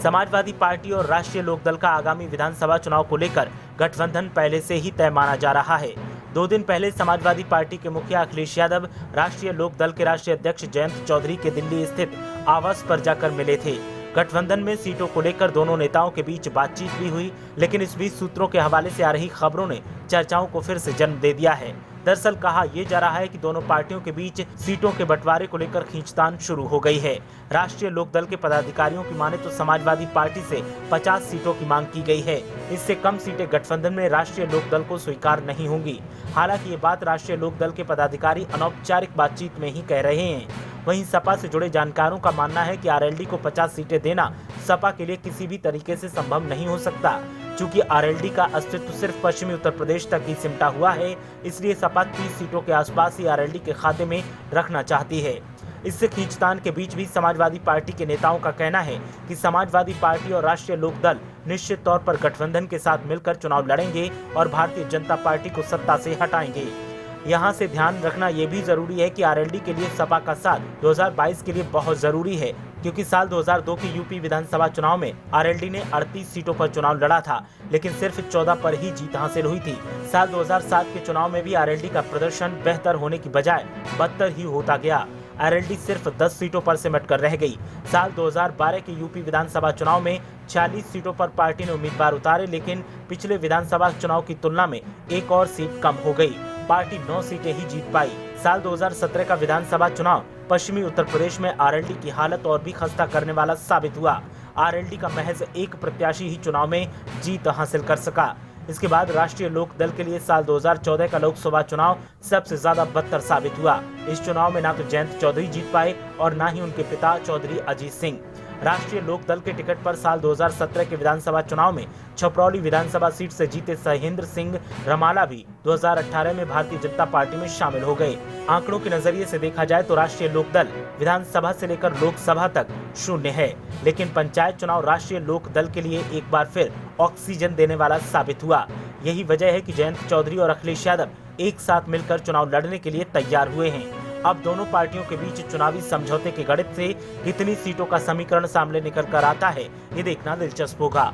Samajwadi party और राष्ट्रीय लोकदल का आगामी विधानसभा चुनाव को लेकर गठबंधन पहले से ही तय माना जा रहा है। 2 दिन पहले समाजवादी पार्टी के मुखिया अखिलेश यादव राष्ट्रीय लोकदल के राष्ट्रीय अध्यक्ष जयंत चौधरी के दिल्ली स्थित आवास पर जाकर मिले थे। गठबंधन में सीटों को लेकर दोनों नेताओं के बीच बातचीत भी हुई, लेकिन इस बीच सूत्रों के हवाले से आ रही खबरों ने चर्चाओं को फिर से जन्म दे दिया है। दरअसल कहा यह जा रहा है कि दोनों पार्टियों के बीच सीटों के बंटवारे को लेकर खींचतान शुरू हो गई है। राष्ट्रीय लोकदल के पदाधिकारियों की माने तो समाजवादी पार्टी से 50 सीटों की मांग की गई है। इससे कम सीटें गठबंधन में राष्ट्रीय लोकदल को स्वीकार नहीं होंगी। हालांकि ये बात राष्ट्रीय लोकदल के पदाधिकारी अनौपचारिक बातचीत में ही कह रहे हैं। वहीं सपा से जुड़े जानकारों का मानना है कि आरएलडी को 50 सीटें देना सपा के लिए किसी भी तरीके से संभव नहीं हो सकता। चूंकि आरएलडी का अस्तित्व सिर्फ पश्चिमी उत्तर प्रदेश तक ही सिमटा हुआ है, इसलिए सपा 30 सीटों के आसपास ही आरएलडी के खाते में रखना चाहती है। इससे खींचतान के बीच भी समाजवादी पार्टी के नेताओं का कहना है कि समाजवादी पार्टी और राष्ट्रीय लोकदल निश्चित तौर पर गठबंधन के साथ मिलकर चुनाव लड़ेंगे और भारतीय जनता पार्टी को सत्ता से हटाएंगे। यहाँ से ध्यान रखना ये भी जरूरी है कि आरएलडी के लिए सपा का साथ 2022 के लिए बहुत जरूरी है, क्योंकि साल 2002 के यूपी विधानसभा चुनाव में आरएलडी ने 38 सीटों पर चुनाव लड़ा था, लेकिन सिर्फ 14 पर ही जीत हासिल हुई थी। साल 2007 के चुनाव में भी आरएलडी का प्रदर्शन बेहतर होने की बजाय बदतर ही होता गया। आरएलडी सिर्फ 10 सीटों पर सिमट कर रह गई। साल 2012 के यूपी विधानसभा चुनाव में 46 सीटों पर पार्टी ने उम्मीदवार उतारे, लेकिन पिछले विधानसभा चुनाव की तुलना में एक और सीट कम हो गई। पार्टी 9 सीटें ही जीत पाई। साल 2017 का विधानसभा चुनाव पश्चिमी उत्तर प्रदेश में आरएलडी की हालत और भी खस्ता करने वाला साबित हुआ। आरएलडी का महज एक प्रत्याशी ही चुनाव में जीत हासिल कर सका। इसके बाद राष्ट्रीय लोकदल के लिए साल 2014 का लोकसभा चुनाव सबसे ज्यादा बदतर साबित हुआ। इस चुनाव में ना तो जयंत चौधरी जीत पाए और ना ही उनके पिता चौधरी अजीत सिंह। राष्ट्रीय लोकदल के टिकट पर साल 2017 के विधानसभा चुनाव में छपरौली विधानसभा सीट से जीते सहेंद्र सिंह रमाला भी 2018 में भारतीय जनता पार्टी में शामिल हो गए। आंकड़ों के नजरिए से देखा जाए तो राष्ट्रीय लोकदल विधानसभा से लेकर लोकसभा तक शून्य है, लेकिन पंचायत चुनाव राष्ट्रीय लोकदल के लिए एक बार फिर ऑक्सीजन देने वाला साबित हुआ। यही वजह है कि जयंत चौधरी और अखिलेश यादव एक साथ मिलकर चुनाव लड़ने के लिए तैयार हुए हैं। अब दोनों पार्टियों के बीच चुनावी समझौते के गणित से कितनी सीटों का समीकरण सामने निकल कर आता है, ये देखना दिलचस्प होगा।